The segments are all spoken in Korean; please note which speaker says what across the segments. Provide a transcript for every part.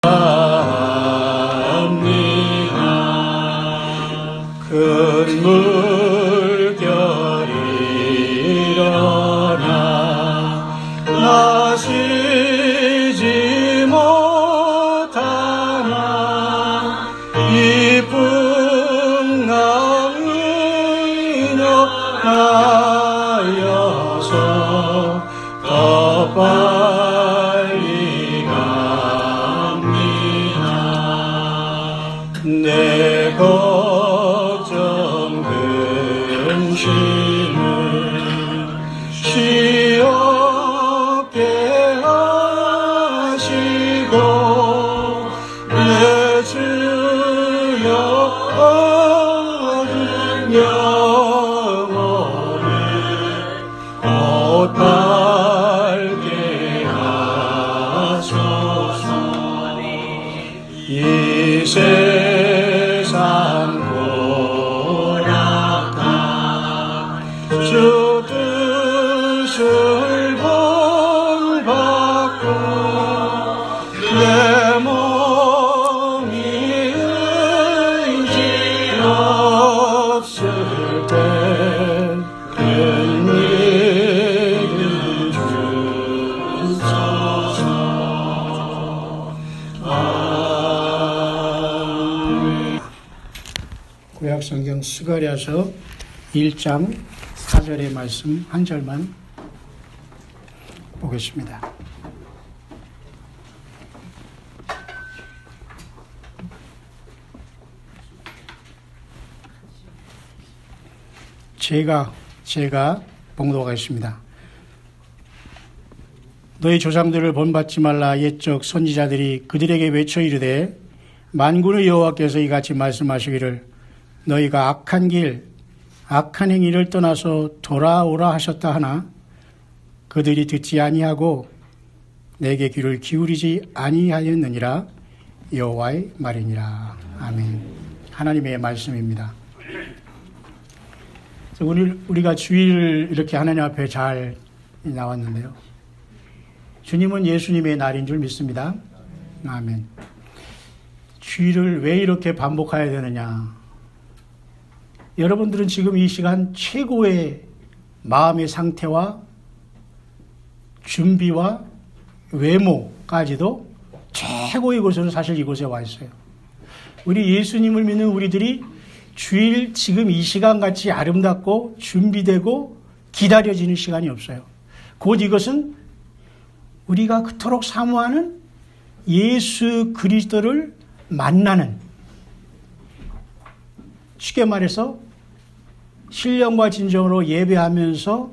Speaker 1: 큰 물결이 일어나 나시지 못하나 이쁜 나의 나여서 더 빨리 갑니다. 내 걱정 근심을 쉬었게 하시고 내 주여 얻은 영혼을 곧바르게 하소서. 이 세상 고락한 주 뜻을 본받고 내 몸이 의지 없을 때 큰 믿음 주소서. 구약성경 스가랴서 1장 4절의 말씀 한 절만 보겠습니다. 제가 봉독하겠습니다. 너희 조상들을 본받지 말라. 옛적 선지자들이 그들에게 외쳐 이르되 만군의 여호와께서 이같이 말씀하시기를 너희가 악한 길 악한 행위를 떠나서 돌아오라 하셨다 하나 그들이 듣지 아니하고 내게 귀를 기울이지 아니하였느니라. 여호와의 말이니라. 아멘. 하나님의 말씀입니다. 우리가 주일을 이렇게 하나님 앞에 잘 나왔는데요. 주님은 예수님의 날인 줄 믿습니다. 아멘. 주일을 왜 이렇게 반복해야 되느냐? 여러분들은 지금 이 시간 최고의 마음의 상태와 준비와 외모까지도 최고의 곳으로 사실 이곳에 와 있어요. 우리 예수님을 믿는 우리들이 주일 지금 이 시간같이 아름답고 준비되고 기다려지는 시간이 없어요. 곧 이것은 우리가 그토록 사모하는 예수 그리스도를 만나는, 쉽게 말해서 신령과 진정으로 예배하면서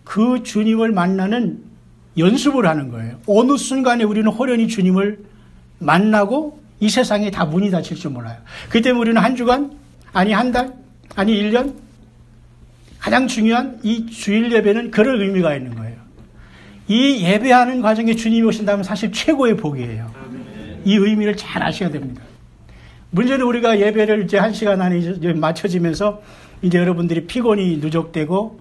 Speaker 1: 그 주님을 만나는 연습을 하는 거예요. 어느 순간에 우리는 호련히 주님을 만나고 이 세상에 다 문이 닫힐 줄 몰라요. 그 때문에 우리는 한 주간, 아니 한 달, 아니 1년, 가장 중요한 이 주일 예배는 그런 의미가 있는 거예요. 이 예배하는 과정에 주님이 오신다면 사실 최고의 복이에요. 이 의미를 잘 아셔야 됩니다. 문제는 우리가 예배를 이제 1시간 안에 이제 맞춰지면서 이제 여러분들이 피곤이 누적되고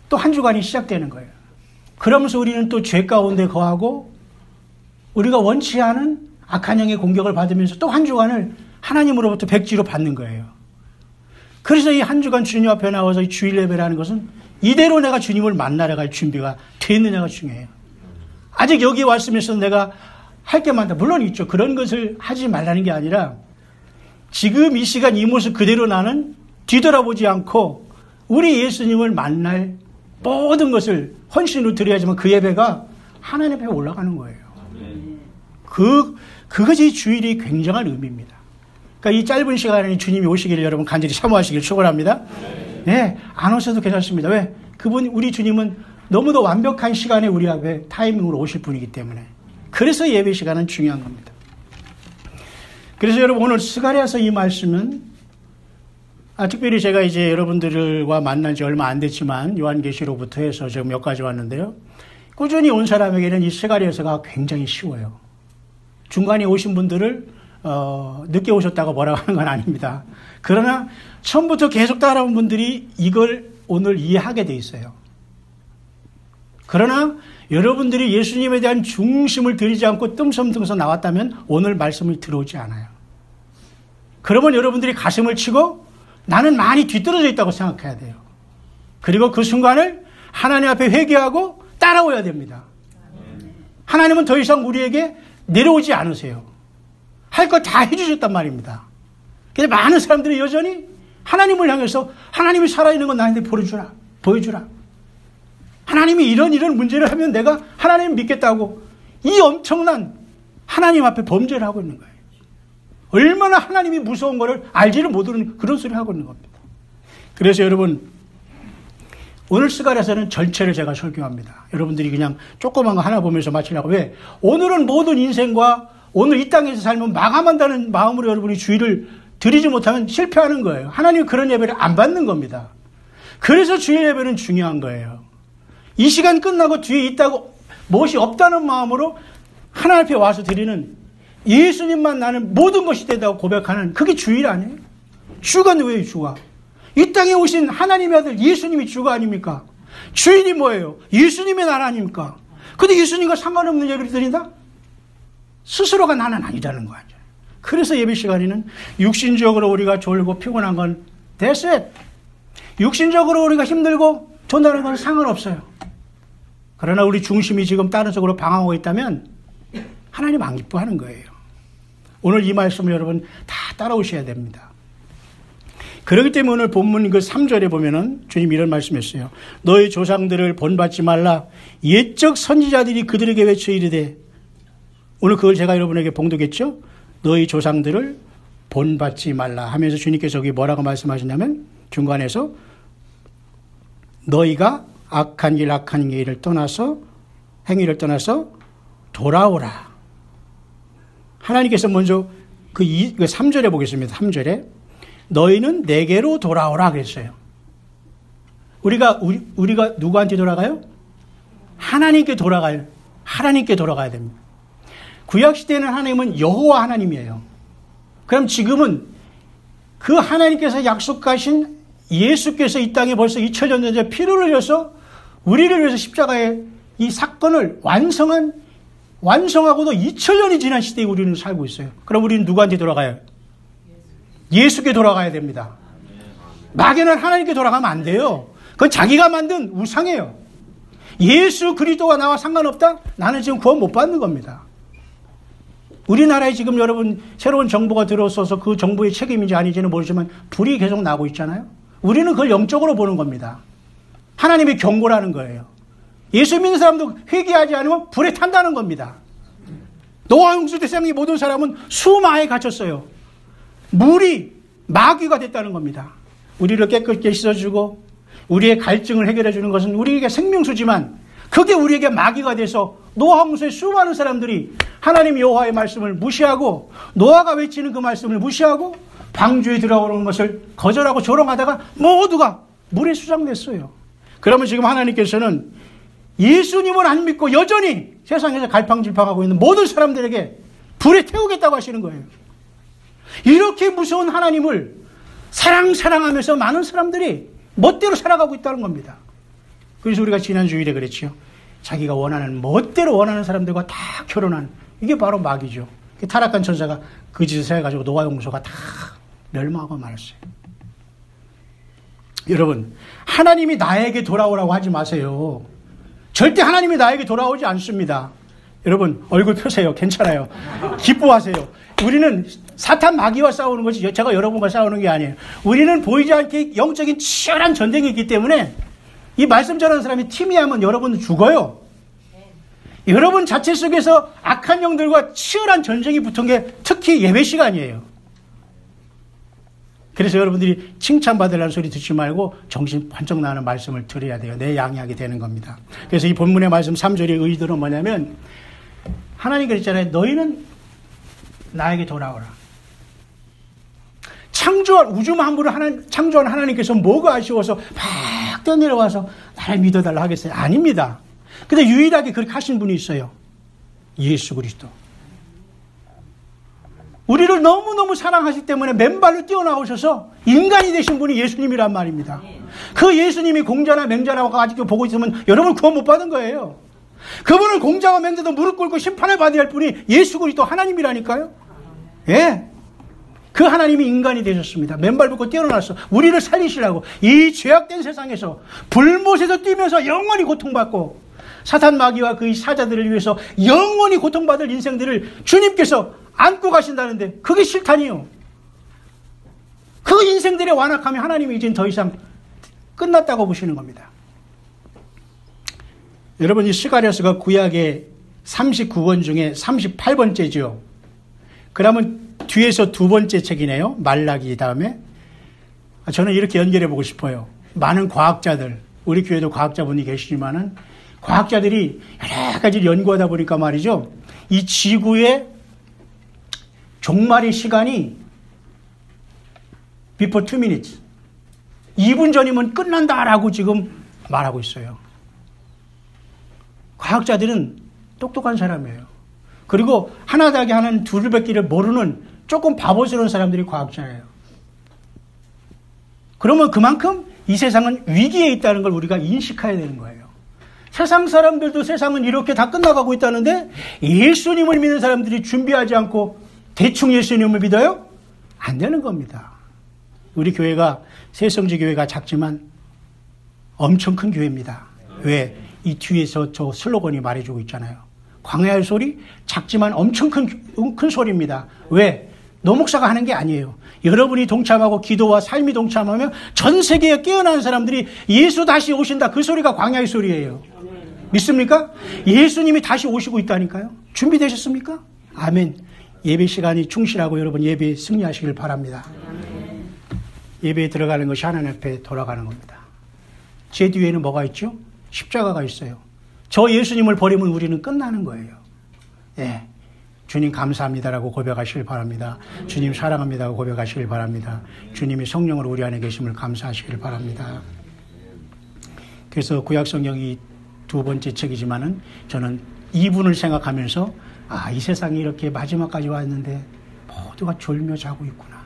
Speaker 1: 또 한 주간이 시작되는 거예요. 그러면서 우리는 또 죄 가운데 거하고 우리가 원치 않은 악한 영의 공격을 받으면서 또 한 주간을 하나님으로부터 백지로 받는 거예요. 그래서 이 한 주간 주님 앞에 나와서 이 주일 예배라는 것은 이대로 내가 주님을 만나러 갈 준비가 됐느냐가 중요해요. 아직 여기 왔으면서 내가 할 게 많다. 물론 있죠. 그런 것을 하지 말라는 게 아니라 지금 이 시간 이 모습 그대로 나는 뒤돌아보지 않고 우리 예수님을 만날 모든 것을 헌신으로 드려야지만 그 예배가 하나님 앞에 올라가는 거예요. 그것이 주일이 굉장한 의미입니다. 그러니까 이 짧은 시간에 주님이 오시기를 여러분 간절히 사모하시길 축원합니다. 네, 안 오셔도 괜찮습니다. 왜? 우리 주님은 너무도 완벽한 시간에 우리 앞에 타이밍으로 오실 분이기 때문에. 그래서 예배 시간은 중요한 겁니다. 그래서 여러분 오늘 스가랴서 이 말씀은 특별히 제가 이제 여러분들과 만난 지 얼마 안 됐지만 요한계시로부터 해서 지금 여기까지 왔는데요. 꾸준히 온 사람에게는 이 스가랴서가 굉장히 쉬워요. 중간에 오신 분들을 늦게 오셨다고 뭐라고 하는 건 아닙니다. 그러나 처음부터 계속 따라온 분들이 이걸 오늘 이해하게 돼 있어요. 그러나 여러분들이 예수님에 대한 중심을 들이지 않고 뜸성뜸성 나왔다면 오늘 말씀을 들어오지 않아요. 그러면 여러분들이 가슴을 치고 나는 많이 뒤떨어져 있다고 생각해야 돼요. 그리고 그 순간을 하나님 앞에 회개하고 따라오야 됩니다. 하나님은 더 이상 우리에게 내려오지 않으세요. 할 거 다 해주셨단 말입니다. 근데 많은 사람들이 여전히 하나님을 향해서 하나님이 살아있는 건 나한테 보여주라. 하나님이 이런 문제를 하면 내가 하나님 믿겠다고 이 엄청난 하나님 앞에 범죄를 하고 있는 거예요. 얼마나 하나님이 무서운 거를 알지를 못하는 그런 소리를 하고 있는 겁니다. 그래서 여러분, 오늘 스가랴서는 전체를 제가 설교합니다. 여러분들이 그냥 조그만 거 하나 보면서 마치려고. 왜? 오늘은 모든 인생과 오늘 이 땅에서 살면 마감한다는 마음으로 여러분이 주의를 드리지 못하면 실패하는 거예요. 하나님은 그런 예배를 안 받는 겁니다. 그래서 주일 예배는 중요한 거예요. 이 시간 끝나고 뒤에 있다고 무엇이 없다는 마음으로 하나님 앞에 와서 드리는 예수님만 나는 모든 것이 된다고 고백하는 그게 주일 아니에요? 주가 누구예요? 주가. 이 땅에 오신 하나님의 아들 예수님이 주가 아닙니까? 주인이 뭐예요? 예수님의 나라 아닙니까? 근데 예수님과 상관없는 예배를 드린다? 스스로가 나는 아니다는 거 아니에요. 그래서 예배 시간에는 육신적으로 우리가 졸고 피곤한 건 that's it. 육신적으로 우리가 힘들고 돈다는 건 상관없어요. 그러나 우리 중심이 지금 다른 쪽으로 방황하고 있다면 하나님 안 기뻐하는 거예요. 오늘 이 말씀을 여러분 다 따라오셔야 됩니다. 그렇기 때문에 오늘 본문 그 3절에 보면은 주님 이런 말씀했어요. 너희 조상들을 본받지 말라. 옛적 선지자들이 그들에게 외쳐 이르되, 오늘 그걸 제가 여러분에게 봉독했죠. 너희 조상들을 본받지 말라 하면서 주님께서 여기 뭐라고 말씀하시냐면 중간에서 너희가 악한 길을 떠나서 행위를 떠나서 돌아오라. 하나님께서 먼저 그 3절에 보겠습니다. 3절에 너희는 내게로 돌아오라 그랬어요. 우리가 누구한테 돌아가요? 하나님께 돌아가요. 하나님께 돌아가야 됩니다. 구약시대에는 하나님은 여호와 하나님이에요. 그럼 지금은 그 하나님께서 약속하신 예수께서 이 땅에 벌써 2000년 전에 피를 흘려서 우리를 위해서 십자가의 이 사건을 완성하고도 2000년이 지난 시대에 우리는 살고 있어요. 그럼 우리는 누구한테 돌아가요? 예수께 돌아가야 됩니다. 막연한 하나님께 돌아가면 안 돼요. 그건 자기가 만든 우상이에요. 예수 그리스도가 나와 상관없다? 나는 지금 구원 못 받는 겁니다. 우리나라에 지금 여러분 새로운 정부가 들어서서 그 정부의 책임인지 아닌지는 모르지만 불이 계속 나고 있잖아요. 우리는 그걸 영적으로 보는 겁니다. 하나님의 경고라는 거예요. 예수 믿는 사람도 회개하지 않으면 불에 탄다는 겁니다. 노아 홍수 대상의 모든 사람은 수마에 갇혔어요. 물이 마귀가 됐다는 겁니다. 우리를 깨끗게 씻어주고 우리의 갈증을 해결해 주는 것은 우리에게 생명수지만 그게 우리에게 마귀가 돼서 노아 홍수의 수많은 사람들이 하나님 여호와의 말씀을 무시하고 노아가 외치는 그 말씀을 무시하고 방주에 들어오는 것을 거절하고 조롱하다가 모두가 물에 수장됐어요. 그러면 지금 하나님께서는 예수님을 안 믿고 여전히 세상에서 갈팡질팡하고 있는 모든 사람들에게 불에 태우겠다고 하시는 거예요. 이렇게 무서운 하나님을 사랑하면서 많은 사람들이 멋대로 살아가고 있다는 겁니다. 그래서 우리가 지난 주일에 그랬죠. 자기가 원하는 멋대로 원하는 사람들과 다 결혼한 이게 바로 마귀죠. 타락한 천사가 그 짓을 해가지고 노아 홍수가 다 멸망하고 말았어요. 여러분, 하나님이 나에게 돌아오라고 하지 마세요. 절대 하나님이 나에게 돌아오지 않습니다. 여러분 얼굴 펴세요. 괜찮아요. 기뻐하세요. 우리는 사탄 마귀와 싸우는 것이 제가 여러분과 싸우는 게 아니에요. 우리는 보이지 않게 영적인 치열한 전쟁이 있기 때문에 이 말씀 전하는 사람이 팀이하면 여러분은 죽어요. 여러분 자체 속에서 악한 영들과 치열한 전쟁이 붙은 게 특히 예배 시간이에요. 그래서 여러분들이 칭찬받으라는 소리 듣지 말고 정신 번쩍 나는 말씀을 들어야 돼요. 내 양이하게 되는 겁니다. 그래서 이 본문의 말씀 3절의 의도는 뭐냐면 하나님 그랬잖아요. 너희는 나에게 돌아오라. 우주 만물을 창조한 하나님께서 뭐가 아쉬워서 막 떠내려와서 나를 믿어달라 하겠어요? 아닙니다. 근데 유일하게 그렇게 하신 분이 있어요. 예수 그리스도. 우리를 너무너무 사랑하시기 때문에 맨발로 뛰어나오셔서 인간이 되신 분이 예수님이란 말입니다. 그 예수님이 공자나 맹자라고 아직도 보고 있으면 여러분 구원 못 받은 거예요. 그분은 공자와 맹자도 무릎 꿇고 심판을 받아야 할 분이 예수 그리스도 하나님이라니까요. 예. 그 하나님이 인간이 되셨습니다. 맨발 짚고 뛰어났어. 우리를 살리시라고. 이 죄악된 세상에서 불못에서 뛰면서 영원히 고통받고 사탄 마귀와 그의 사자들을 위해서 영원히 고통받을 인생들을 주님께서 안고 가신다는데 그게 실탄이요. 그 인생들의 완악함이 하나님이 이젠 더 이상 끝났다고 보시는 겁니다. 여러분, 이 스가랴서가 구약의 39권 중에 38번째죠. 그러면 뒤에서 두 번째 책이네요. 말라기 다음에. 저는 이렇게 연결해 보고 싶어요. 많은 과학자들, 우리 교회도 과학자분이 계시지만은 과학자들이 여러 가지를 연구하다 보니까 말이죠. 이 지구의 종말의 시간이 before 2 minutes. 2분 전이면 끝난다라고 지금 말하고 있어요. 과학자들은 똑똑한 사람이에요. 그리고 하나 더하기 하나는 둘을 뵙기를 모르는 조금 바보스러운 사람들이 과학자예요. 그러면 그만큼 이 세상은 위기에 있다는 걸 우리가 인식해야 되는 거예요. 세상 사람들도 세상은 이렇게 다 끝나가고 있다는데 예수님을 믿는 사람들이 준비하지 않고 대충 예수님을 믿어요? 안 되는 겁니다. 우리 교회가 새성지 교회가 작지만 엄청 큰 교회입니다. 왜? 이 뒤에서 저 슬로건이 말해주고 있잖아요. 광야의 소리 작지만 엄청 큰 소리입니다. 왜? 노목사가 하는 게 아니에요. 여러분이 동참하고 기도와 삶이 동참하면 전 세계에 깨어나는 사람들이 예수 다시 오신다. 그 소리가 광야의 소리예요. 믿습니까? 예수님이 다시 오시고 있다니까요. 준비되셨습니까? 아멘. 예배 시간이 충실하고 여러분 예배에 승리하시길 바랍니다. 예배에 들어가는 것이 하나님 앞에 돌아가는 겁니다. 제 뒤에는 뭐가 있죠? 십자가가 있어요. 저 예수님을 버리면 우리는 끝나는 거예요. 예. 주님 감사합니다라고 고백하시길 바랍니다. 주님 사랑합니다라고 고백하시길 바랍니다. 주님이 성령으로 우리 안에 계심을 감사하시길 바랍니다. 그래서 구약성경이 두 번째 책이지만은 저는 이분을 생각하면서 이 세상이 이렇게 마지막까지 왔는데 모두가 졸며 자고 있구나.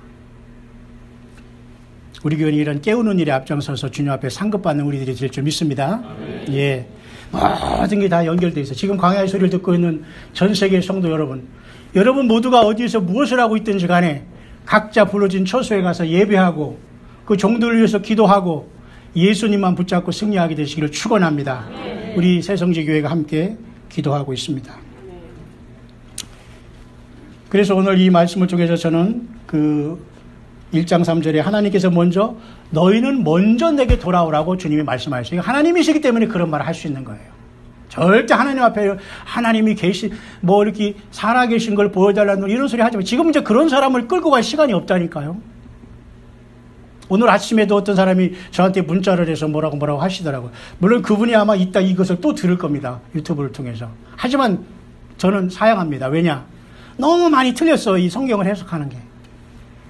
Speaker 1: 우리 교회는 이런 깨우는 일에 앞장서서 주님 앞에 상급받는 우리들이 될 줄 믿습니다. 예. 모든 게 다 연결되어 있어요. 지금 광야의 소리를 듣고 있는 전 세계의 성도 여러분 모두가 어디에서 무엇을 하고 있든지 간에 각자 불러진 처소에 가서 예배하고 그 종들을 위해서 기도하고 예수님만 붙잡고 승리하게 되시기를 축원합니다. 우리 새성지 교회가 함께 기도하고 있습니다. 그래서 오늘 이 말씀을 통해서 저는 그 1장 3절에 하나님께서 먼저 너희는 먼저 내게 돌아오라고 주님이 말씀하셨어요. 하나님이시기 때문에 그런 말을 할 수 있는 거예요. 절대 하나님 앞에 하나님이 이렇게 살아계신 걸 보여달라는 이런 소리 하지 마. 지금 이제 그런 사람을 끌고 갈 시간이 없다니까요. 오늘 아침에도 어떤 사람이 저한테 문자를 해서 뭐라고 하시더라고요. 물론 그분이 아마 이따 이것을 또 들을 겁니다. 유튜브를 통해서. 하지만 저는 사양합니다. 왜냐? 너무 많이 틀렸어. 이 성경을 해석하는 게.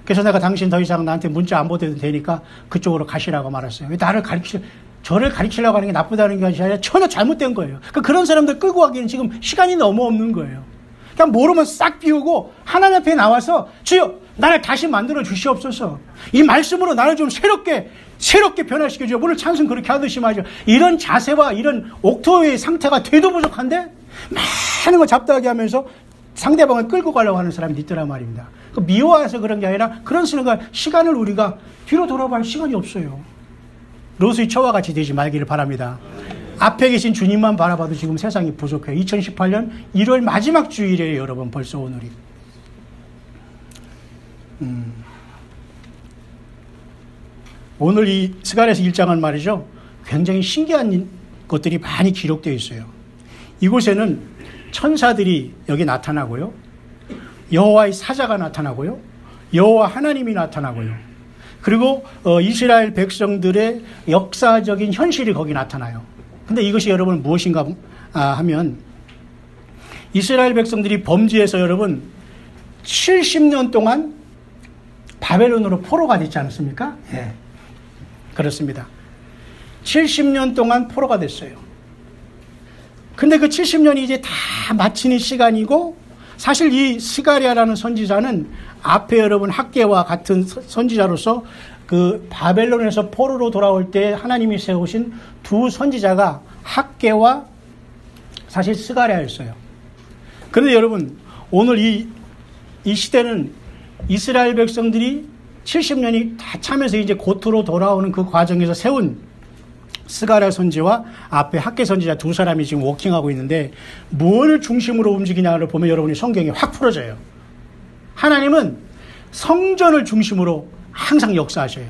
Speaker 1: 그래서 내가 당신 더 이상 나한테 문자 안 보내도 되니까 그쪽으로 가시라고 말했어요. 왜 저를 가르치려고 하는 게 나쁘다는 게 아니라 전혀 잘못된 거예요. 그런 사람들 끌고 가기에는 지금 시간이 너무 없는 거예요. 그냥 모르면 싹 비우고 하나님 앞에 나와서 주여 나를 다시 만들어 주시옵소서. 이 말씀으로 나를 좀 새롭게 변화시켜줘요. 오늘 찬송 그렇게 하듯이 말이죠. 이런 자세와 이런 옥토의 상태가 돼도 부족한데 많은 걸 잡다하게 하면서 상대방을 끌고 가려고 하는 사람이 있더란 말입니다. 미워해서 그런 게 아니라 그런 시간을 우리가 뒤로 돌아볼 시간이 없어요. 롯의 처와 같이 되지 말기를 바랍니다. 앞에 계신 주님만 바라봐도 지금 세상이 부족해요. 2018년 1월 마지막 주일이에요. 여러분 벌써 오늘이. 오늘 이 스가랴서 1장은 말이죠. 굉장히 신기한 것들이 많이 기록되어 있어요. 이곳에는 천사들이 여기 나타나고요. 여호와의 사자가 나타나고요. 여호와 하나님이 나타나고요. 그리고 이스라엘 백성들의 역사적인 현실이 거기 나타나요. 근데 이것이 여러분 무엇인가 하면 이스라엘 백성들이 범죄해서 여러분 70년 동안 바벨론으로 포로가 됐지 않습니까? 예. 그렇습니다. 70년 동안 포로가 됐어요. 근데 그 70년이 이제 다 마치는 시간이고 사실 이 스가랴라는 선지자는 앞에 여러분 학개와 같은 선지자로서 그 바벨론에서 포로로 돌아올 때 하나님이 세우신 두 선지자가 학개와 사실 스가랴였어요. 그런데 여러분, 오늘 이 시대는 이스라엘 백성들이 70년이 다 차면서 이제 고토로 돌아오는 그 과정에서 세운 스가랴 선지와 앞에 학개 선지자 두 사람이 지금 워킹하고 있는데, 무엇을 중심으로 움직이냐를 보면 여러분이 성경이 확 풀어져요. 하나님은 성전을 중심으로 항상 역사하셔요.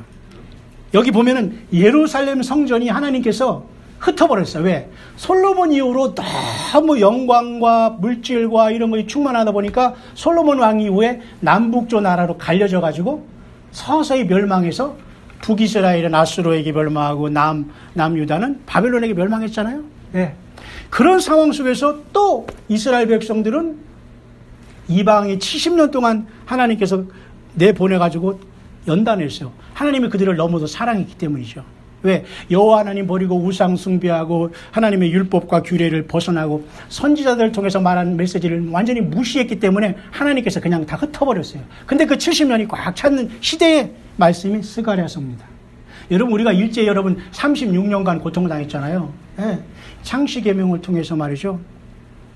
Speaker 1: 여기 보면은 예루살렘 성전이 하나님께서 흩어버렸어요. 왜? 솔로몬 이후로 너무 영광과 물질과 이런 것이 충만하다 보니까 솔로몬 왕 이후에 남북조 나라로 갈려져 가지고 서서히 멸망해서 북이스라엘은 아수르에게 멸망하고 남유다는 바벨론에게 멸망했잖아요. 네. 그런 상황 속에서 또 이스라엘 백성들은 이방에 70년 동안 하나님께서 내보내가지고 연단했어요. 하나님이 그들을 너무도 사랑했기 때문이죠. 왜? 여호와 하나님 버리고 우상 숭배하고 하나님의 율법과 규례를 벗어나고 선지자들을 통해서 말한 메시지를 완전히 무시했기 때문에 하나님께서 그냥 다 흩어버렸어요. 근데 그 70년이 꽉 찼는 시대의 말씀이 스가랴서입니다. 여러분, 우리가 일제 여러분 36년간 고통당했잖아요. 네. 창시계명을 통해서 말이죠.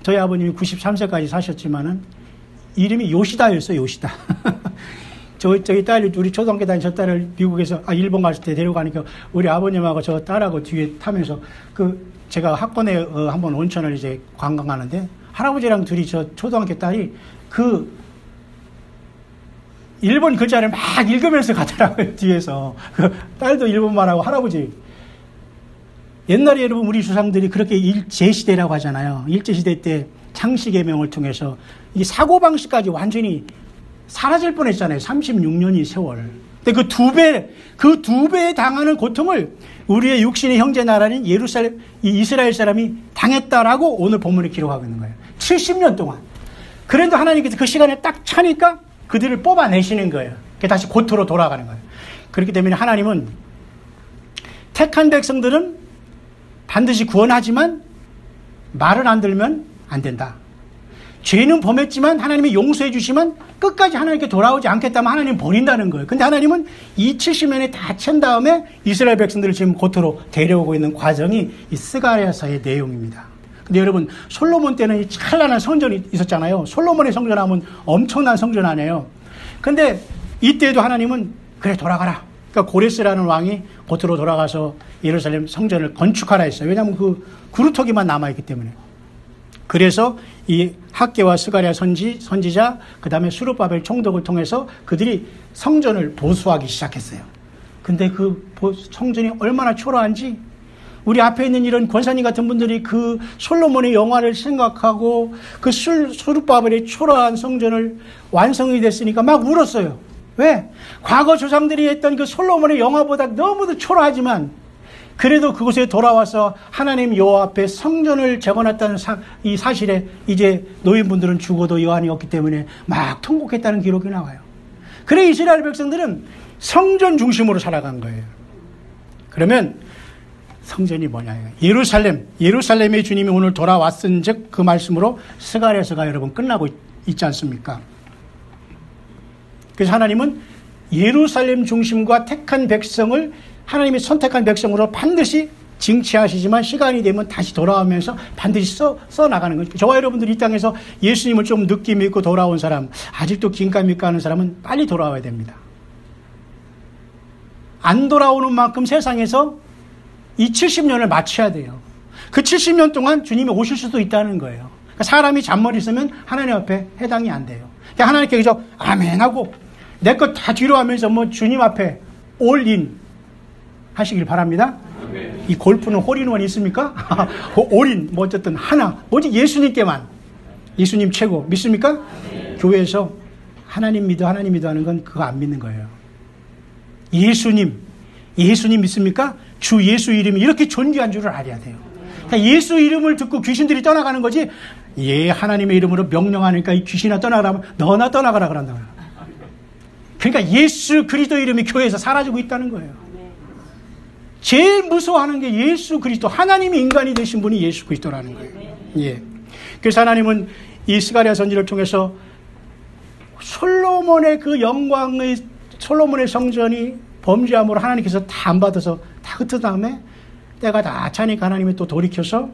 Speaker 1: 저희 아버님이 93세까지 사셨지만은 이름이 요시다였어요. 요시다. 저희 딸이, 우리 초등학교 다닌 저 딸을 미국에서, 일본 갔을 때 데려가니까 우리 아버님하고 저 딸하고 뒤에 타면서 제가 학원에 한번 온천을 이제 관광하는데 할아버지랑 둘이 저 초등학교 딸이 일본 글자를 막 읽으면서 가더라고요, 뒤에서. 딸도 일본말하고 할아버지. 옛날에 여러분 우리 조상들이 그렇게 일제시대라고 하잖아요. 일제시대 때 창시계명을 통해서 이 사고방식까지 완전히 사라질 뻔했잖아요. 36년이 세월. 근데 그 두 배 당하는 고통을 우리의 육신의 형제 나라인 이스라엘 사람이 당했다라고 오늘 본문에 기록하고 있는 거예요. 70년 동안. 그래도 하나님께서 그 시간에 딱 차니까 그들을 뽑아내시는 거예요. 다시 고토로 돌아가는 거예요. 그렇기 때문에 하나님은 택한 백성들은 반드시 구원하지만 말을 안 들으면 안 된다. 죄는 범했지만 하나님이 용서해 주시면 끝까지 하나님께 돌아오지 않겠다면 하나님 버린다는 거예요. 근데 하나님은 이 70년에 다 찬 다음에 이스라엘 백성들을 지금 고토로 데려오고 있는 과정이 이 스가랴서의 내용입니다. 근데 여러분, 솔로몬 때는 이 찬란한 성전이 있었잖아요. 솔로몬의 성전하면 엄청난 성전 아니에요. 근데 이때도 하나님은 그래 돌아가라. 그러니까 고레스라는 왕이 고토로 돌아가서 예루살렘 성전을 건축하라 했어요. 왜냐하면 그 구루터기만 남아있기 때문에. 그래서 이 학개와 스가랴 선지자, 그 다음에 스룹바벨 총독을 통해서 그들이 성전을 보수하기 시작했어요. 근데 그 성전이 얼마나 초라한지 우리 앞에 있는 이런 권사님 같은 분들이 그 솔로몬의 영화를 생각하고 그 스룹바벨의 초라한 성전을 완성이 됐으니까 막 울었어요. 왜? 과거 조상들이 했던 그 솔로몬의 영화보다 너무도 초라하지만 그래도 그곳에 돌아와서 하나님 여호와 앞에 성전을 재건했다는 이 사실에 이제 노인분들은 죽어도 여한이 없기 때문에 막 통곡했다는 기록이 나와요. 그래 이스라엘 백성들은 성전 중심으로 살아간 거예요. 그러면 성전이 뭐냐? 예루살렘의 주님이 오늘 돌아왔은즉 그 말씀으로 스가랴서가 여러분 끝나고 있지 않습니까? 그래서 하나님은 예루살렘 중심과 택한 백성을 하나님이 선택한 백성으로 반드시 징치하시지만 시간이 되면 다시 돌아오면서 반드시 써 나가는 거죠. 저와 여러분들이 이 땅에서 예수님을 좀 늦게 믿고 돌아온 사람, 아직도 긴가민가 하는 사람은 빨리 돌아와야 됩니다. 안 돌아오는 만큼 세상에서 이 70년을 마쳐야 돼요. 그 70년 동안 주님이 오실 수도 있다는 거예요. 그러니까 사람이 잔머리 쓰면 하나님 앞에 해당이 안 돼요. 그러니까 하나님께 그저 아멘 하고 내 것 다 뒤로 하면서 뭐 주님 앞에 올인 하시길 바랍니다. 이 골프는 홀인원이 있습니까? 올인 뭐 어쨌든 하나 오직 예수님께만, 예수님 최고 믿습니까? 교회에서 하나님 믿어 하는 건 그거 안 믿는 거예요. 예수님 믿습니까? 주 예수 이름이 이렇게 존귀한 줄을 알아야 돼요. 그러니까 예수 이름을 듣고 귀신들이 떠나가는 거지, 예 하나님의 이름으로 명령하니까 이 귀신아 떠나가라, 너나 떠나가라 그런다. 그러니까 예수 그리스도 이름이 교회에서 사라지고 있다는 거예요. 제일 무서워하는 게 예수 그리스도, 하나님이 인간이 되신 분이 예수 그리스도라는 거예요. 예. 그래서 하나님은 이 스가랴 선지를 통해서 솔로몬의 그 영광의, 솔로몬의 성전이 범죄함으로 하나님께서 다 안 받아서 다 흩은 다음에 때가 다 차니까 하나님이 또 돌이켜서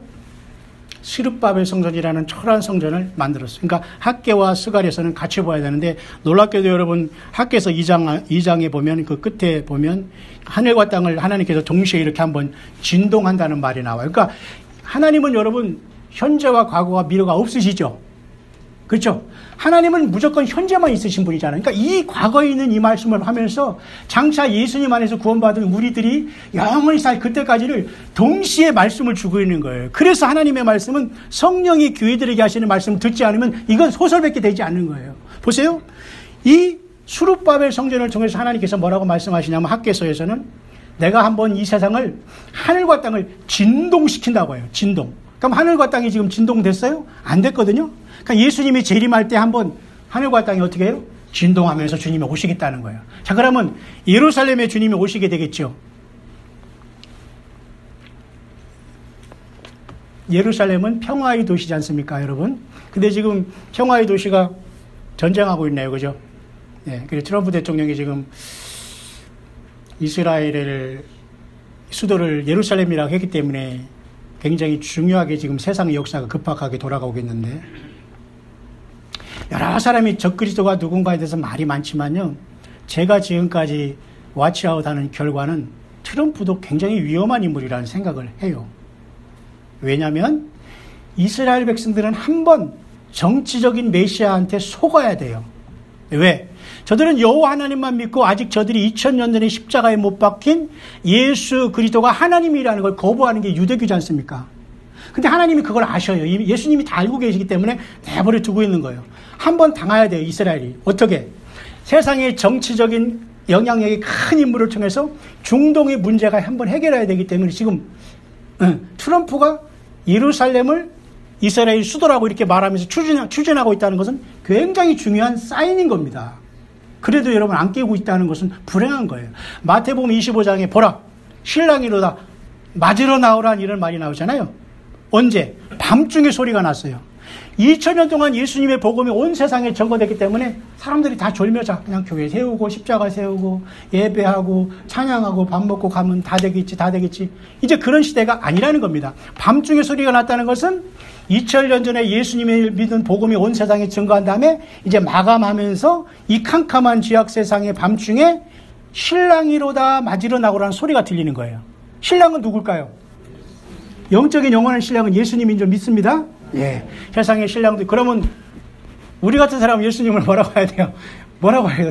Speaker 1: 스룹바벨 성전이라는 초라한 성전을 만들었어요. 그러니까 학개와 스갈에서는 같이 봐야 되는데, 놀랍게도 여러분 학개에서 2장에 보면 그 끝에 보면 하늘과 땅을 하나님께서 동시에 이렇게 한번 진동한다는 말이 나와요. 그러니까 하나님은 여러분 현재와 과거와 미래가 없으시죠. 그렇죠? 하나님은 무조건 현재만 있으신 분이잖아요. 그러니까 이 과거에 있는 이 말씀을 하면서 장차 예수님 안에서 구원받은 우리들이 영원히 살 그때까지를 동시에 말씀을 주고 있는 거예요. 그래서 하나님의 말씀은 성령이 교회들에게 하시는 말씀을 듣지 않으면 이건 소설밖에 되지 않는 거예요. 보세요. 이 수룹바벨 성전을 통해서 하나님께서 뭐라고 말씀하시냐면 학개서에서는 내가 한번 이 세상을 하늘과 땅을 진동시킨다고 해요. 진동. 그럼 하늘과 땅이 지금 진동됐어요? 안 됐거든요. 그러니까 예수님이 재림할 때 한번 하늘과 땅이 어떻게 해요? 진동하면서 주님이 오시겠다는 거예요. 자, 그러면 예루살렘에 주님이 오시게 되겠죠. 예루살렘은 평화의 도시지 않습니까, 여러분? 근데 지금 평화의 도시가 전쟁하고 있네요. 그죠? 네, 그래서 트럼프 대통령이 지금 이스라엘을 수도를 예루살렘이라고 했기 때문에 굉장히 중요하게 지금 세상의 역사가 급박하게 돌아가고 있는데, 여러 사람이 적그리스도가 누군가에 대해서 말이 많지만요, 제가 지금까지 와치아웃하는 결과는 트럼프도 굉장히 위험한 인물이라는 생각을 해요. 왜냐하면 이스라엘 백성들은 한번 정치적인 메시아한테 속아야 돼요. 왜? 저들은 여호와 하나님만 믿고 아직 저들이 2000년 전에 십자가에 못 박힌 예수 그리스도가 하나님이라는 걸 거부하는 게 유대교지 않습니까? 근데 하나님이 그걸 아셔요. 예수님이 다 알고 계시기 때문에 내버려 두고 있는 거예요. 한번 당해야 돼요, 이스라엘이. 어떻게? 세상의 정치적인 영향력이 큰 인물을 통해서 중동의 문제가 한번 해결해야 되기 때문에 지금 트럼프가 예루살렘을 이스라엘 수도라고 이렇게 말하면서 추진하고 있다는 것은 굉장히 중요한 사인인 겁니다. 그래도 여러분 안 깨고 있다는 것은 불행한 거예요. 마태복음 25장에 보라, 신랑이로다 맞으러 나오라는 이런 말이 나오잖아요. 언제? 밤중에 소리가 났어요. 2000년 동안 예수님의 복음이 온 세상에 전거됐기 때문에 사람들이 다 졸며자 그냥 교회 세우고 십자가 세우고 예배하고 찬양하고 밥 먹고 가면 다 되겠지 다 되겠지. 이제 그런 시대가 아니라는 겁니다. 밤중에 소리가 났다는 것은 2000년 전에 예수님을 믿은 복음이 온 세상에 증거한 다음에 이제 마감하면서 이 캄캄한 죄악 세상의 밤중에 신랑이로다 맞으러 나오라는 소리가 들리는 거예요. 신랑은 누굴까요? 영적인 영원한 신랑은 예수님인 줄 믿습니다. 예. 세상의 신랑도, 그러면 우리 같은 사람은 예수님을 뭐라고 해야 돼요? 뭐라고 해요?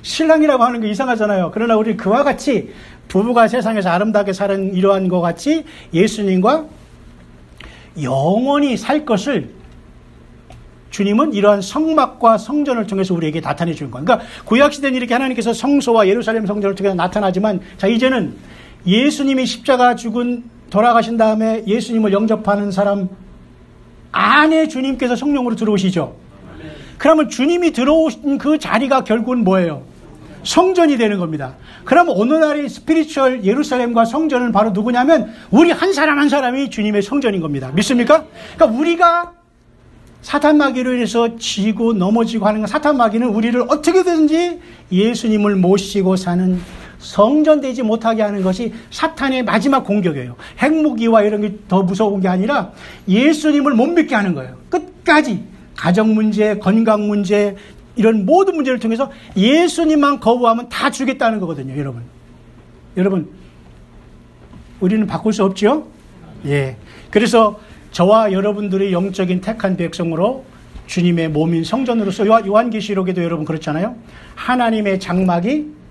Speaker 1: 신랑이라고 하는 게 이상하잖아요. 그러나 우리 그와 같이 부부가 세상에서 아름답게 사는 이러한 것 같이 예수님과 영원히 살 것을 주님은 이러한 성막과 성전을 통해서 우리에게 나타내 주는 거예요. 그러니까 구약시대는 이렇게 하나님께서 성소와 예루살렘 성전을 통해서 나타나지만, 자, 이제는 예수님이 십자가 돌아가신 다음에 예수님을 영접하는 사람 안에 주님께서 성령으로 들어오시죠. 그러면 주님이 들어오신 그 자리가 결국은 뭐예요? 성전이 되는 겁니다. 그러면 오늘날의 스피리추얼 예루살렘과 성전은 바로 누구냐면 우리 한 사람 한 사람이 주님의 성전인 겁니다. 믿습니까? 그러니까 우리가 사탄 마귀로 인해서 지고 넘어지고 하는 건, 사탄 마귀는 우리를 어떻게든지 예수님을 모시고 사는 성전되지 못하게 하는 것이 사탄의 마지막 공격이에요. 핵무기와 이런 게 더 무서운 게 아니라 예수님을 못 믿게 하는 거예요. 끝까지 가정 문제, 건강 문제, 이런 모든 문제를 통해서 예수님만 거부하면 다 주겠다는 거거든요. 여러분 우리는 바꿀 수 없죠? 예. 그래서 저와 여러분들의 영적인 택한 백성으로 주님의 몸인 성전으로서, 요한계시록에도 여러분 그렇잖아요. 하나님의 장막이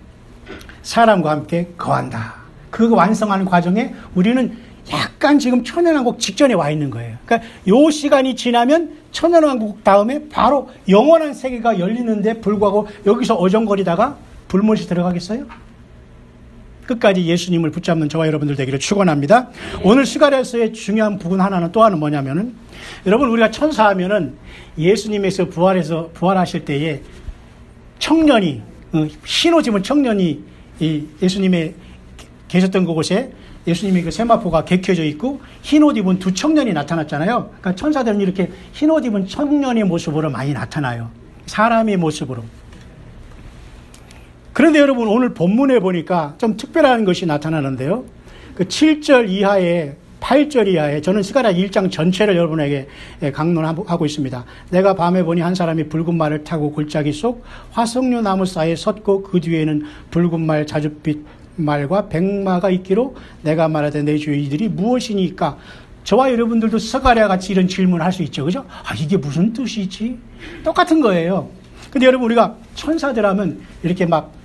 Speaker 1: 사람과 함께 거한다. 그거 완성하는 과정에 우리는 약간 지금 천연왕국 직전에 와 있는 거예요. 그러니까 요 시간이 지나면 천연왕국 다음에 바로 영원한 세계가 열리는데 불구하고 여기서 어정거리다가 불못이 들어가겠어요? 끝까지 예수님을 붙잡는 저와 여러분들 되기를 축원합니다. 오늘 스가랴서의 중요한 부분 하나는 또 하나는 뭐냐면은, 여러분 우리가 천사하면은 예수님에서 부활하실 때에 청년이, 흰옷 입은 청년이 이 예수님의 계셨던 그곳에 예수님의 그 세마포가 개켜져 있고 흰옷 입은 두 청년이 나타났잖아요. 그러니까 천사들은 이렇게 흰옷 입은 청년의 모습으로 많이 나타나요. 사람의 모습으로. 그런데 여러분 오늘 본문에 보니까 좀 특별한 것이 나타나는데요. 그 7절 이하에 8절 이하에 저는 스가랴 1장 전체를 여러분에게 강론하고 있습니다. 내가 밤에 보니 한 사람이 붉은 말을 타고 골짜기 속 화석류 나무 사이에 섰고 그 뒤에는 붉은 말 자줏빛 말과 백마가 있기로 내가 말하되 내 주의 이들이 무엇이니까. 저와 여러분들도 스가랴 같이 이런 질문을 할 수 있죠. 그죠? 이게 무슨 뜻이지? 똑같은 거예요. 근데 여러분 우리가 천사들 하면 이렇게 막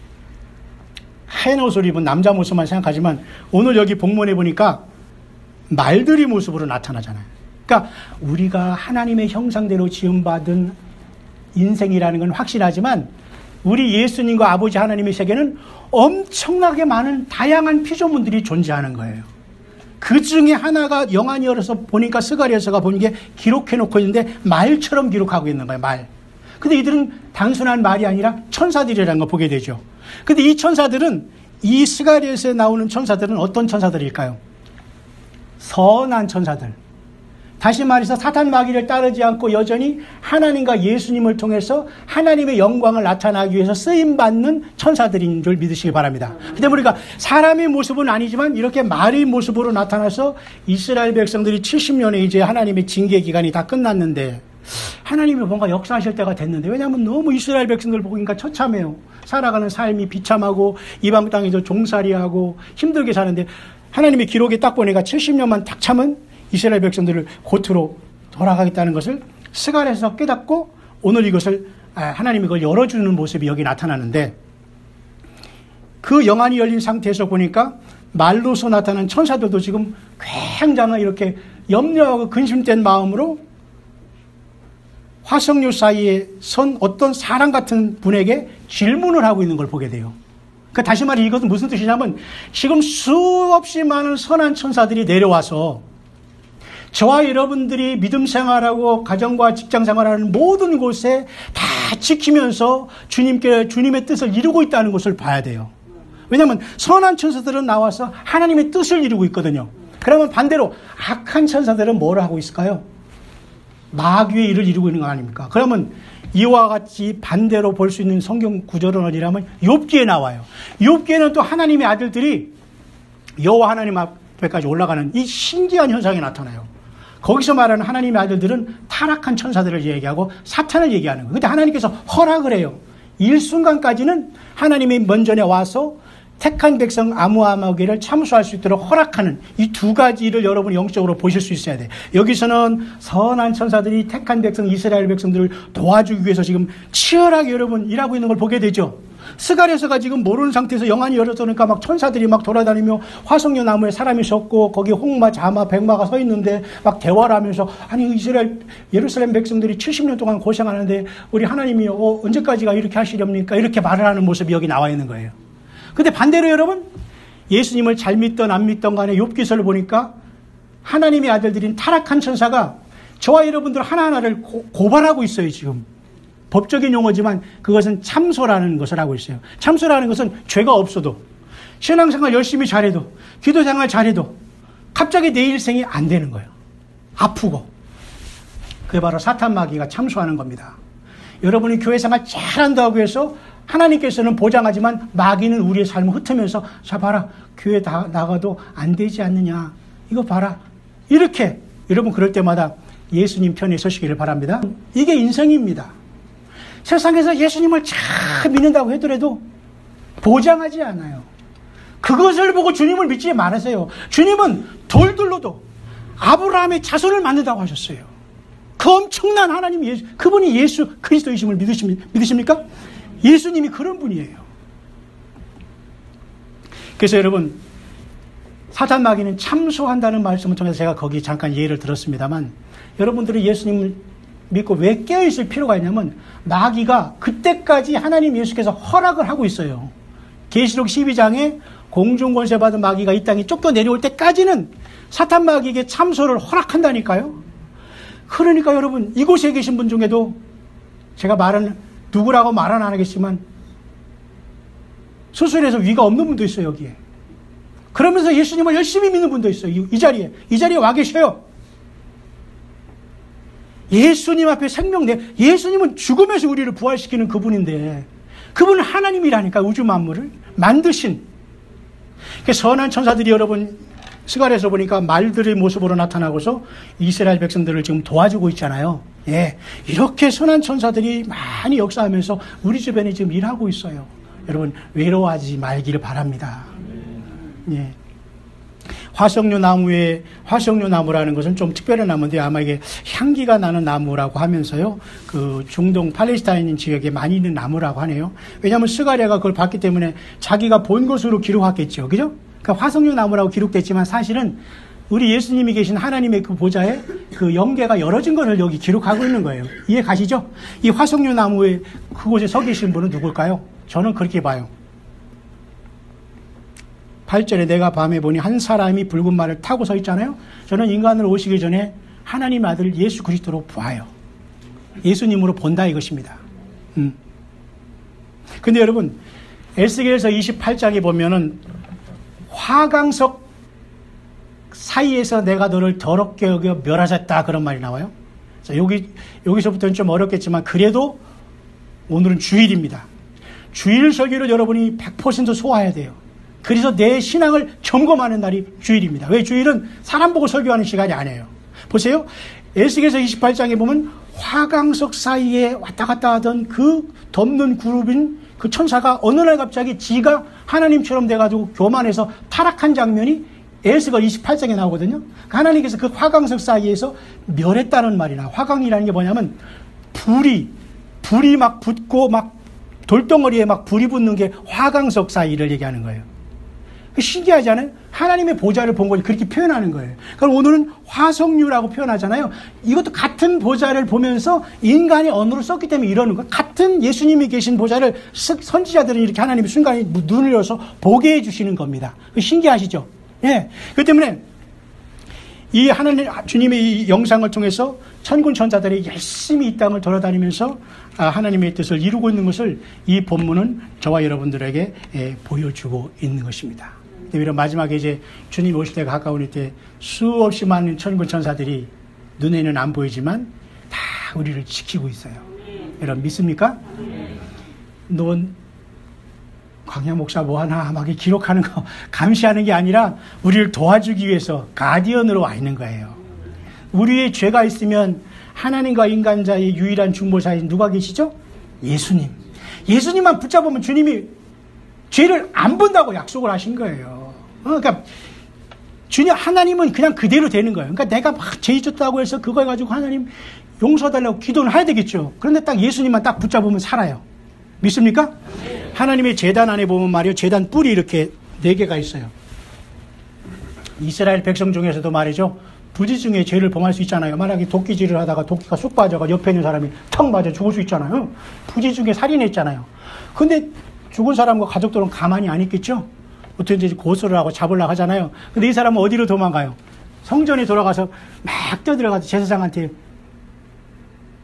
Speaker 1: 하얀 옷을 입은 남자 모습만 생각하지만 오늘 여기 본문에 보니까 말들이 모습으로 나타나잖아요. 그러니까 우리가 하나님의 형상대로 지음받은 인생이라는 건 확실하지만 우리 예수님과 아버지 하나님의 세계는 엄청나게 많은 다양한 피조물들이 존재하는 거예요. 그 중에 하나가 영안이 열어서 보니까 스가랴서가 보는 게 기록해 놓고 있는데 말처럼 기록하고 있는 거예요. 말. 근데 이들은 단순한 말이 아니라 천사들이라는 걸 보게 되죠. 근데 이 천사들은 이 스가랴서에 나오는 천사들은 어떤 천사들일까요? 선한 천사들. 다시 말해서 사탄 마귀를 따르지 않고 여전히 하나님과 예수님을 통해서 하나님의 영광을 나타나기 위해서 쓰임받는 천사들인 줄 믿으시기 바랍니다. 그때 우리가 사람의 모습은 아니지만 이렇게 말의 모습으로 나타나서 이스라엘 백성들이 70년의 이제 하나님의 징계 기간이 다 끝났는데 하나님이 뭔가 역사하실 때가 됐는데, 왜냐하면 너무 이스라엘 백성들 보니까 처참해요. 살아가는 삶이 비참하고 이방 땅에서 종살이하고 힘들게 사는데 하나님의 기록에 딱 보니까 70년만 딱 참은 이스라엘 백성들을 고트로 돌아가겠다는 것을 스가랴에서 깨닫고 오늘 이것을 하나님이 그걸 열어주는 모습이 여기 나타나는데, 그 영안이 열린 상태에서 보니까 말로서 나타난 천사들도 지금 굉장히 이렇게 염려하고 근심된 마음으로 화석류 사이에 선 어떤 사람 같은 분에게 질문을 하고 있는 걸 보게 돼요. 그러니까 다시 말해 이것은 무슨 뜻이냐면 지금 수없이 많은 선한 천사들이 내려와서 저와 여러분들이 믿음 생활하고 가정과 직장 생활하는 모든 곳에 다 지키면서 주님의 뜻을 이루고 있다는 것을 봐야 돼요. 왜냐하면 선한 천사들은 나와서 하나님의 뜻을 이루고 있거든요. 그러면 반대로 악한 천사들은 뭘 하고 있을까요? 마귀의 일을 이루고 있는 거 아닙니까? 그러면 이와 같이 반대로 볼 수 있는 성경 구절은 어디라면 욥기에 나와요. 욥기에는 또 하나님의 아들들이 여호와 하나님 앞에까지 올라가는 이 신기한 현상이 나타나요. 거기서 말하는 하나님의 아들들은 타락한 천사들을 얘기하고 사탄을 얘기하는 거예요. 근데 하나님께서 허락을 해요. 일순간까지는 하나님이 먼전에 와서 택한 백성 아므아마귀를 참수할 수 있도록 허락하는 이 두 가지를 여러분이 영적으로 보실 수 있어야 돼요. 여기서는 선한 천사들이 택한 백성 이스라엘 백성들을 도와주기 위해서 지금 치열하게 여러분 일하고 있는 걸 보게 되죠. 스가랴서가 지금 모르는 상태에서 영안이 열어서니까 막 천사들이 막 돌아다니며 화석류 나무에 사람이 섰고 거기 홍마, 자마, 백마가 서 있는데 막 대화를 하면서 아니 예루살렘 백성들이 70년 동안 고생하는데 우리 하나님이 언제까지가 이렇게 하시렵니까? 이렇게 말을 하는 모습이 여기 나와 있는 거예요. 근데 반대로 여러분 예수님을 잘 믿던 안 믿던 간에 욥기서를 보니까 하나님의 아들들인 타락한 천사가 저와 여러분들 하나하나를 고발하고 있어요. 지금 법적인 용어지만 그것은 참소라는 것을 하고 있어요. 참소라는 것은 죄가 없어도 신앙생활 열심히 잘해도 기도생활 잘해도 갑자기 내 일생이 안 되는 거예요. 아프고. 그게 바로 사탄 마귀가 참소하는 겁니다. 여러분이 교회생활 잘한다고 해서 하나님께서는 보장하지만 마귀는 우리의 삶을 흩으면서 자 봐라 교회 나가도 안 되지 않느냐 이거 봐라 이렇게 여러분 그럴 때마다 예수님 편에 서시기를 바랍니다. 이게 인생입니다. 세상에서 예수님을 잘 믿는다고 하더라도 보장하지 않아요. 그것을 보고 주님을 믿지 말으세요. 주님은 돌들로도 아브라함의 자손을 만든다고 하셨어요. 그 엄청난 하나님 그분이 예수 그리스도이심을 믿으십니까? 예수님이 그런 분이에요. 그래서 여러분 사탄 마귀는 참소한다는 말씀을 통해서 제가 거기 잠깐 예를 들었습니다만 여러분들이 예수님을 믿고 왜 깨어있을 필요가 있냐면 마귀가 그때까지 하나님 예수께서 허락을 하고 있어요. 계시록 12장에 공중권세 받은 마귀가 이 땅에 쫓겨 내려올 때까지는 사탄 마귀에게 참소를 허락한다니까요. 그러니까 여러분 이곳에 계신 분 중에도 제가 누구라고 말은 안 하겠지만 수술해서 위가 없는 분도 있어요. 여기에. 그러면서 예수님을 열심히 믿는 분도 있어요. 이 자리에 와 계셔요. 예수님 앞에 예수님은 죽음에서 우리를 부활시키는 그분인데 그분은 하나님이라니까. 우주 만물을 만드신. 선한 천사들이 여러분 스갈에서 보니까 말들의 모습으로 나타나고서 이스라엘 백성들을 지금 도와주고 있잖아요. 예, 이렇게 선한 천사들이 많이 역사하면서 우리 주변에 지금 일하고 있어요. 여러분 외로워하지 말기를 바랍니다. 예. 화석류 나무라는 것은 좀 특별한 나무인데 아마 이게 향기가 나는 나무라고 하면서요. 그 중동 팔레스타인 지역에 많이 있는 나무라고 하네요. 왜냐하면 스가랴가 그걸 봤기 때문에 자기가 본 것으로 기록했겠죠. 그죠? 그러니까 화석류 나무라고 기록됐지만 사실은 우리 예수님이 계신 하나님의 그 보좌에 그 영계가 열어진 것을 여기 기록하고 있는 거예요. 이해 가시죠? 이 화석류 나무에 그곳에 서 계신 분은 누굴까요? 저는 그렇게 봐요. 8절에 내가 밤에 보니 한 사람이 붉은 말을 타고 서 있잖아요. 저는 인간으로 오시기 전에 하나님 아들 예수 그리스도로 봐요. 예수님으로 본다 이것입니다. 근데 여러분 에스겔서 28장에 보면은 화강석 사이에서 내가 너를 더럽게 여겨 멸하셨다 그런 말이 나와요. 자, 여기서부터는 좀 어렵겠지만 그래도 오늘은 주일입니다. 주일 설교를 여러분이 100% 소화해야 돼요. 그래서 내 신앙을 점검하는 날이 주일입니다. 왜? 주일은 사람 보고 설교하는 시간이 아니에요. 보세요. 에스겔서 28장에 보면 화강석 사이에 왔다 갔다 하던 그 덮는 그룹인 그 천사가 어느 날 갑자기 지가 하나님처럼 돼가지고 교만해서 타락한 장면이 에스겔 28장에 나오거든요. 하나님께서 그 화강석 사이에서 멸했다는 말이 나와요. 화강이라는 게 뭐냐면 불이 막 붙고 막 돌덩어리에 막 불이 붙는 게 화강석 사이를 얘기하는 거예요. 신기하지 않아요? 하나님의 보좌를 본 걸 그렇게 표현하는 거예요. 그럼 오늘은 화석류라고 표현하잖아요. 이것도 같은 보좌를 보면서 인간이 언어를 썼기 때문에 이러는 거예요. 같은 예수님이 계신 보좌를 선지자들은 이렇게 하나님이 순간에 눈을 열어서 보게 해주시는 겁니다. 신기하시죠? 예. 그렇기 때문에 이 하나님, 주님의 이 영상을 통해서 천군 천사들이 열심히 이 땅을 돌아다니면서 하나님의 뜻을 이루고 있는 것을 이 본문은 저와 여러분들에게 보여주고 있는 것입니다. 이런 마지막에 이제 주님 오실 때가 가까우니 때 수없이 많은 천군 천사들이 눈에는 안 보이지만 다 우리를 지키고 있어요. 여러분 믿습니까? 넌 광야 목사 뭐하나 막 기록하는 거 감시하는 게 아니라 우리를 도와주기 위해서 가디언으로 와 있는 거예요. 우리의 죄가 있으면 하나님과 인간 사이의 유일한 중보사인 누가 계시죠? 예수님. 예수님만 붙잡으면 주님이 죄를 안 본다고 약속을 하신 거예요. 그러니까 주님 하나님은 그냥 그대로 되는 거예요. 그러니까 내가 막 죄 짓었다고 해서 그거 가지고 하나님 용서해달라고 기도는 해야 되겠죠. 그런데 딱 예수님만 딱 붙잡으면 살아요. 믿습니까? 하나님의 제단 안에 보면 말이요. 제단 뿔이 이렇게 4개가 있어요. 이스라엘 백성 중에서도 말이죠. 부지 중에 죄를 범할 수 있잖아요. 만약에 도끼질을 하다가 도끼가 쑥 빠져가 옆에 있는 사람이 턱 맞아 죽을 수 있잖아요. 부지 중에 살인했잖아요. 근데 죽은 사람과 가족들은 가만히 안 있겠죠? 어떻게 고소를 하고 잡으려고 하잖아요. 근데 이 사람은 어디로 도망가요? 성전에 돌아가서 막 뛰어들어가서 제사장한테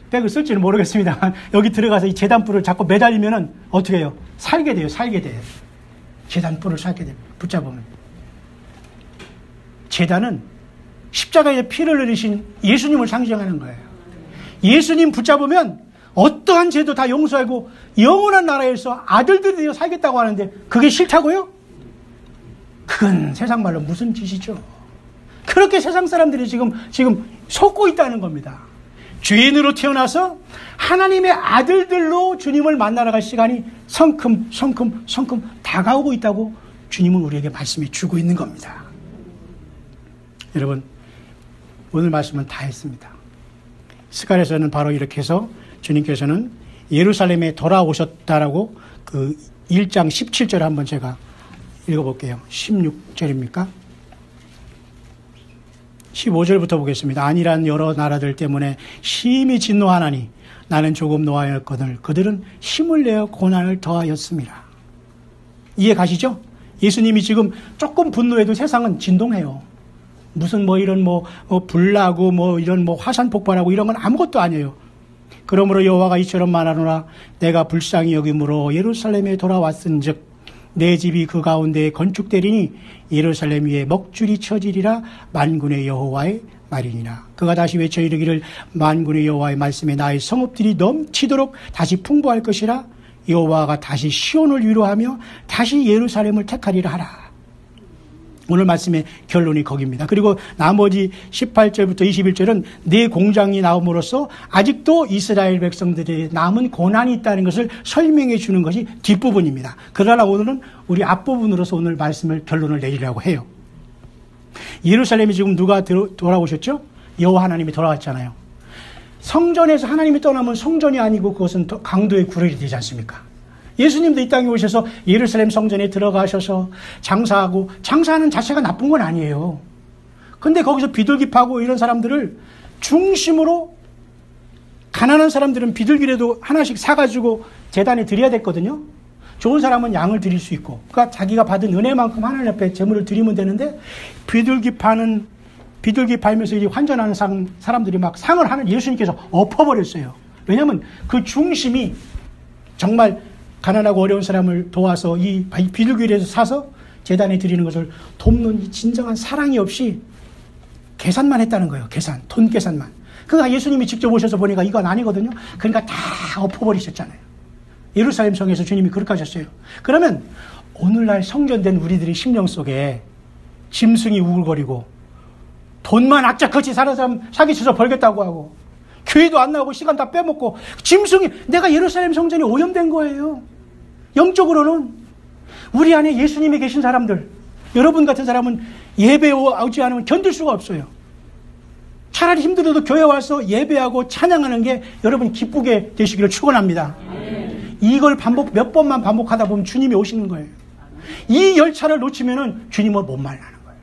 Speaker 1: 백을 쓸지는 모르겠습니다만 여기 들어가서 이 제단뿔을 잡고 매달리면은 어떻게 해요? 살게 돼요. 제단뿔을 살게 돼요. 붙잡으면. 제단은 십자가에 피를 흘리신 예수님을 상징하는 거예요. 예수님 붙잡으면 어떠한 죄도 다 용서하고 영원한 나라에서 아들들이 되어 살겠다고 하는데 그게 싫다고요? 그건 세상 말로 무슨 짓이죠? 그렇게 세상 사람들이 지금 속고 있다는 겁니다. 죄인으로 태어나서 하나님의 아들들로 주님을 만나러 갈 시간이 성큼 다가오고 있다고 주님은 우리에게 말씀해 주고 있는 겁니다. 여러분 오늘 말씀은 다 했습니다. 스갈에서는 바로 이렇게 해서 주님께서는 예루살렘에 돌아오셨다라고 그 1장 17절 한번 제가 읽어볼게요. 16절입니까? 15절부터 보겠습니다. 아니란 여러 나라들 때문에 심히 진노하나니 나는 조금 노하였거늘 그들은 힘을 내어 고난을 더하였습니다. 이해 가시죠? 예수님이 지금 조금 분노해도 세상은 진동해요. 무슨 이런 불나고 이런 화산 폭발하고 이런 건 아무것도 아니에요. 그러므로 여호와가 이처럼 말하노라 내가 불쌍히 여김으로 예루살렘에 돌아왔은즉 내 집이 그 가운데에 건축되리니 예루살렘 위에 먹줄이 쳐지리라 만군의 여호와의 말이니라. 그가 다시 외쳐 이르기를 만군의 여호와의 말씀에 나의 성읍들이 넘치도록 다시 풍부할 것이라 여호와가 다시 시온을 위로하며 다시 예루살렘을 택하리라 하라. 오늘 말씀의 결론이 거기입니다. 그리고 나머지 18절부터 21절은 내 공장이 나옴으로써 아직도 이스라엘 백성들의 남은 고난이 있다는 것을 설명해 주는 것이 뒷부분입니다. 그러나 오늘은 우리 앞부분으로서 오늘 말씀을 결론을 내리려고 해요. 예루살렘이 지금 누가 돌아오셨죠? 여호와 하나님이 돌아왔잖아요. 성전에서 하나님이 떠나면 성전이 아니고 그것은 강도의 구걸이 되지 않습니까? 예수님도 이 땅에 오셔서 예루살렘 성전에 들어가셔서 장사하고, 장사하는 자체가 나쁜 건 아니에요. 근데 거기서 비둘기 파고 이런 사람들을 중심으로, 가난한 사람들은 비둘기라도 하나씩 사가지고 재단에 드려야 됐거든요. 좋은 사람은 양을 드릴 수 있고, 그러니까 자기가 받은 은혜만큼 하나님 앞에 제물을 드리면 되는데, 비둘기 팔면서 환전하는 사람들이 막 상을 하는 예수님께서 엎어버렸어요. 왜냐하면 그 중심이 정말 가난하고 어려운 사람을 도와서 이 비둘기를 사서 재단에 드리는 것을 돕는 진정한 사랑이 없이 계산만 했다는 거예요. 돈 계산만. 그러니까 예수님이 직접 오셔서 보니까 이건 아니거든요. 그러니까 다 엎어버리셨잖아요. 예루살렘 성에서 주님이 그렇게 하셨어요. 그러면 오늘날 성전된 우리들의 심령 속에 짐승이 우글거리고 돈만 악착같이 사는 사람 사기쳐서 벌겠다고 하고 교회도 안 나오고 시간 다 빼먹고 짐승이, 내가 예루살렘 성전이 오염된 거예요. 영적으로는 우리 안에 예수님이 계신 사람들, 여러분 같은 사람은 예배 오지 않으면 견딜 수가 없어요. 차라리 힘들어도 교회 와서 예배하고 찬양하는 게 여러분 기쁘게 되시기를 축원합니다. 이걸 몇 번만 반복하다 보면 주님이 오시는 거예요. 이 열차를 놓치면은 주님을 못 만나는 거예요.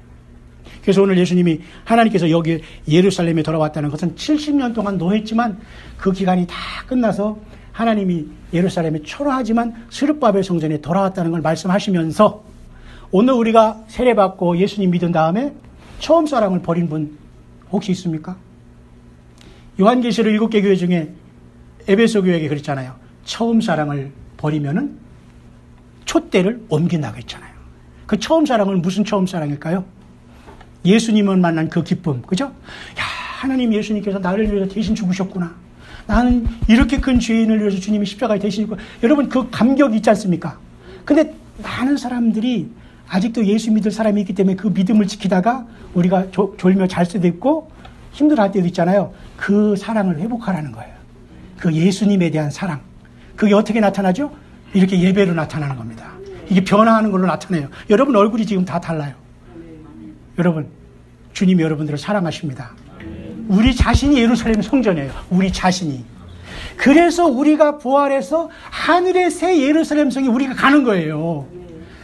Speaker 1: 그래서 오늘 예수님이, 하나님께서 여기 예루살렘에 돌아왔다는 것은 70년 동안 노했지만 그 기간이 다 끝나서 하나님이 예루살렘에 초라하지만 스룹바벨 성전에 돌아왔다는 걸 말씀하시면서, 오늘 우리가 세례받고 예수님 믿은 다음에 처음 사랑을 버린 분 혹시 있습니까? 요한계시록 7개 교회 중에 에베소 교회에게 그랬잖아요. 처음 사랑을 버리면은 촛대를 옮긴다고 했잖아요. 그 처음 사랑은 무슨 처음 사랑일까요? 예수님을 만난 그 기쁨, 그죠? 야, 하나님 예수님께서 나를 위해서 대신 죽으셨구나. 나는 이렇게 큰 죄인을 위해서 주님이 십자가에 대신 죽고, 여러분 그 감격이 있지 않습니까? 근데 많은 사람들이 아직도 예수 믿을 사람이 있기 때문에 그 믿음을 지키다가 우리가 졸며 잘 수도 있고 힘들어할 때도 있잖아요. 그 사랑을 회복하라는 거예요. 그 예수님에 대한 사랑. 그게 어떻게 나타나죠? 이렇게 예배로 나타나는 겁니다. 이게 변화하는 걸로 나타나요. 여러분 얼굴이 지금 다 달라요. 여러분, 주님이 여러분들을 사랑하십니다. 우리 자신이 예루살렘 성전이에요. 우리 자신이. 그래서 우리가 부활해서 하늘의 새 예루살렘 성에 우리가 가는 거예요.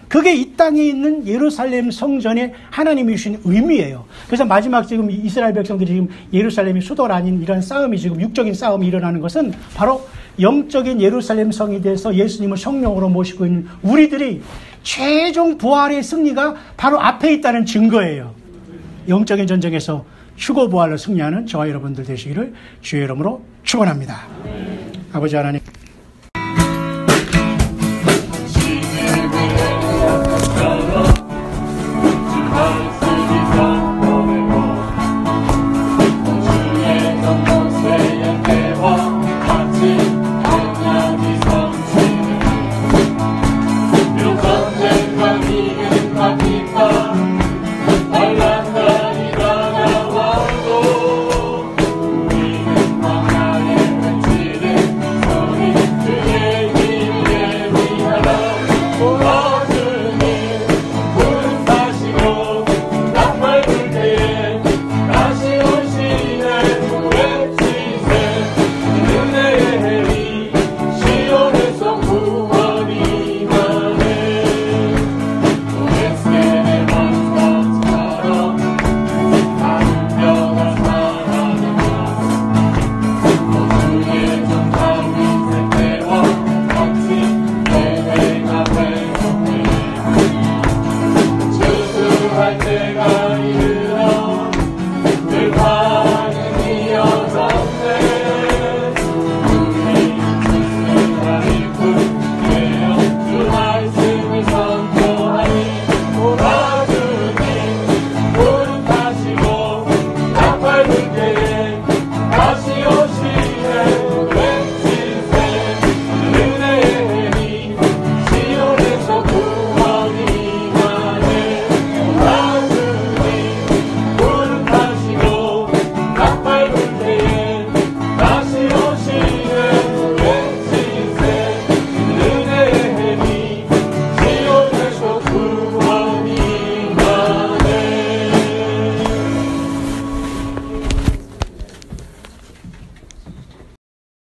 Speaker 1: 그게 이 땅에 있는 예루살렘 성전에 하나님이 주신 의미예요. 그래서 마지막 지금 이스라엘 백성들이 지금 예루살렘이 수도가 아닌 이런 싸움이, 지금 육적인 싸움이 일어나는 것은 바로 영적인 예루살렘 성이 돼서 예수님을 성령으로 모시고 있는 우리들이 최종 부활의 승리가 바로 앞에 있다는 증거예요. 영적인 전쟁에서 휴거 부활로 승리하는 저와 여러분들 되시기를 주의 이름으로 축원합니다. 아버지 하나님,